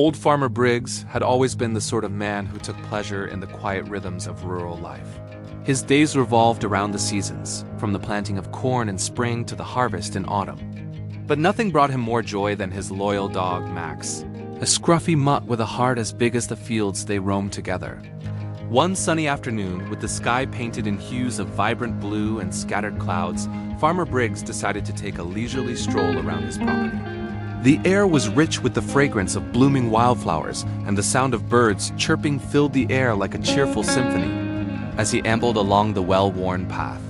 Old Farmer Briggs had always been the sort of man who took pleasure in the quiet rhythms of rural life. His days revolved around the seasons, from the planting of corn in spring to the harvest in autumn. But nothing brought him more joy than his loyal dog, Max, a scruffy mutt with a heart as big as the fields they roamed together. One sunny afternoon, with the sky painted in hues of vibrant blue and scattered clouds, Farmer Briggs decided to take a leisurely stroll around his property. The air was rich with the fragrance of blooming wildflowers, and the sound of birds chirping filled the air like a cheerful symphony as he ambled along the well-worn path.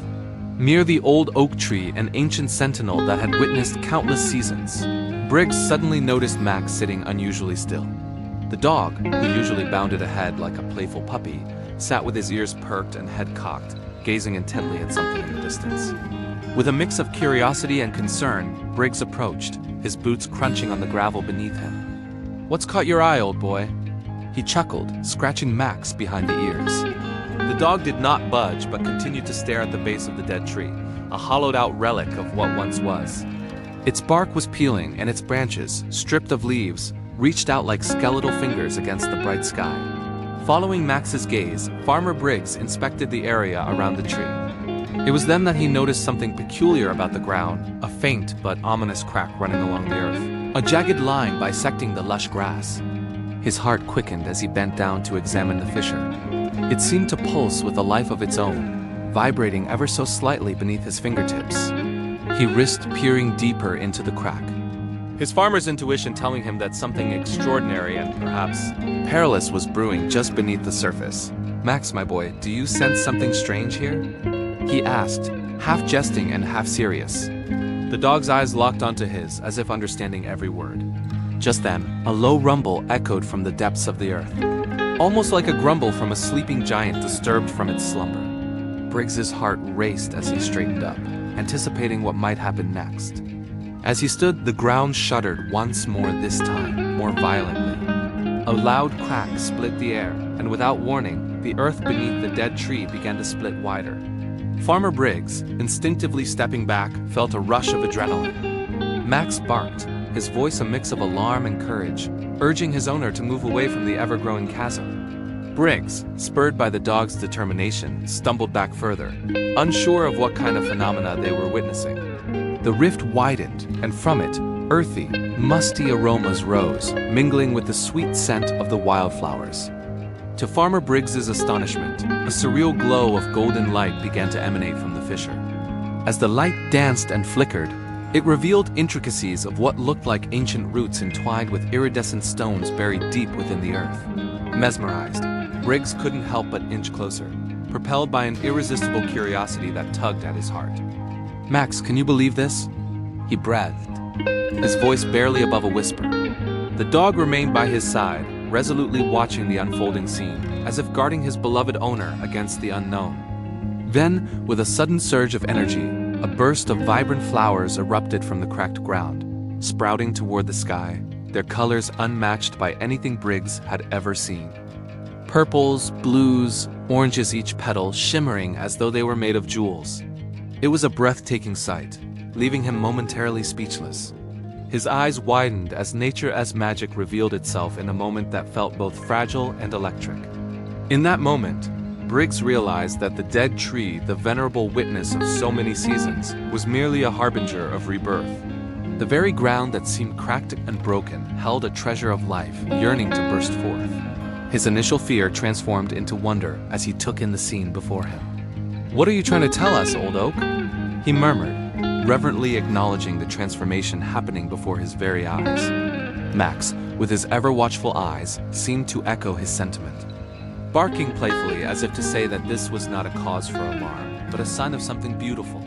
Near the old oak tree, an ancient sentinel that had witnessed countless seasons, Briggs suddenly noticed Max sitting unusually still. The dog, who usually bounded ahead like a playful puppy, sat with his ears perked and head cocked, gazing intently at something in the distance. With a mix of curiosity and concern, Briggs approached, his boots crunching on the gravel beneath him. "What's caught your eye, old boy?" He chuckled, scratching Max behind the ears. The dog did not budge but continued to stare at the base of the dead tree, a hollowed-out relic of what once was. Its bark was peeling, and its branches, stripped of leaves, reached out like skeletal fingers against the bright sky. Following Max's gaze, Farmer Briggs inspected the area around the tree. It was then that he noticed something peculiar about the ground, a faint but ominous crack running along the earth, a jagged line bisecting the lush grass. His heart quickened as he bent down to examine the fissure. It seemed to pulse with a life of its own, vibrating ever so slightly beneath his fingertips. He risked peering deeper into the crack, his farmer's intuition telling him that something extraordinary and perhaps perilous was brewing just beneath the surface. "Max, my boy, do you sense something strange here?" he asked, half jesting and half serious. The dog's eyes locked onto his, as if understanding every word. Just then, a low rumble echoed from the depths of the earth, almost like a grumble from a sleeping giant disturbed from its slumber. Briggs's heart raced as he straightened up, anticipating what might happen next. As he stood, the ground shuddered once more, this time more violently. A loud crack split the air, and without warning, the earth beneath the dead tree began to split wider. Farmer Briggs, instinctively stepping back, felt a rush of adrenaline. Max barked, his voice a mix of alarm and courage, urging his owner to move away from the ever-growing chasm. Briggs, spurred by the dog's determination, stumbled back further, unsure of what kind of phenomena they were witnessing. The rift widened, and from it, earthy, musty aromas rose, mingling with the sweet scent of the wildflowers. To Farmer Briggs's astonishment, a surreal glow of golden light began to emanate from the fissure. As the light danced and flickered, it revealed intricacies of what looked like ancient roots entwined with iridescent stones buried deep within the earth. Mesmerized, Briggs couldn't help but inch closer, propelled by an irresistible curiosity that tugged at his heart. "Max, can you believe this?" he breathed, his voice barely above a whisper. The dog remained by his side, resolutely watching the unfolding scene, as if guarding his beloved owner against the unknown. Then, with a sudden surge of energy, a burst of vibrant flowers erupted from the cracked ground, sprouting toward the sky, their colors unmatched by anything Briggs had ever seen. Purples, blues, oranges, each petal shimmering as though they were made of jewels. It was a breathtaking sight, leaving him momentarily speechless. His eyes widened as nature as magic revealed itself in a moment that felt both fragile and electric. In that moment, Briggs realized that the dead tree, the venerable witness of so many seasons, was merely a harbinger of rebirth. The very ground that seemed cracked and broken held a treasure of life, yearning to burst forth. His initial fear transformed into wonder as he took in the scene before him. "What are you trying to tell us, old oak?" he murmured, reverently acknowledging the transformation happening before his very eyes. Max, with his ever-watchful eyes, seemed to echo his sentiment, barking playfully as if to say that this was not a cause for alarm, but a sign of something beautiful.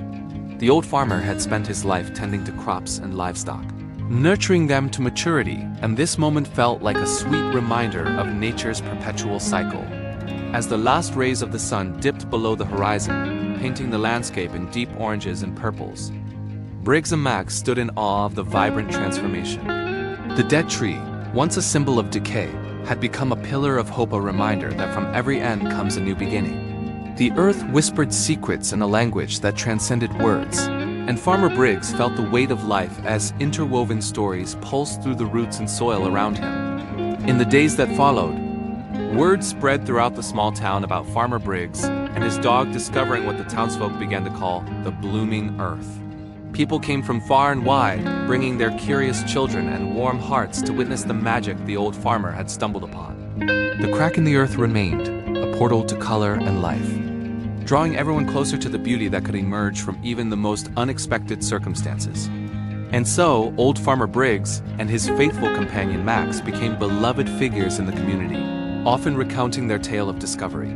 The old farmer had spent his life tending to crops and livestock, nurturing them to maturity, and this moment felt like a sweet reminder of nature's perpetual cycle. As the last rays of the sun dipped below the horizon, painting the landscape in deep oranges and purples, Briggs and Max stood in awe of the vibrant transformation. The dead tree, once a symbol of decay, had become a pillar of hope, a reminder that from every end comes a new beginning. The earth whispered secrets in a language that transcended words, and Farmer Briggs felt the weight of life as interwoven stories pulsed through the roots and soil around him. In the days that followed, word spread throughout the small town about Farmer Briggs and his dog discovering what the townsfolk began to call the blooming earth. People came from far and wide, bringing their curious children and warm hearts to witness the magic the old farmer had stumbled upon. The crack in the earth remained, a portal to color and life, drawing everyone closer to the beauty that could emerge from even the most unexpected circumstances. And so, Old Farmer Briggs and his faithful companion Max became beloved figures in the community, often recounting their tale of discovery.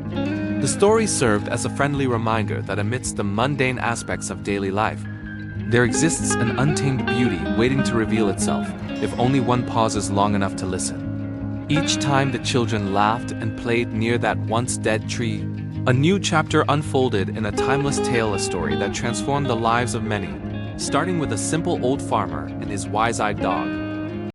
The story served as a friendly reminder that amidst the mundane aspects of daily life, there exists an untamed beauty waiting to reveal itself, if only one pauses long enough to listen. Each time the children laughed and played near that once dead tree, a new chapter unfolded in a timeless tale, a story that transformed the lives of many, starting with a simple old farmer and his wise-eyed dog,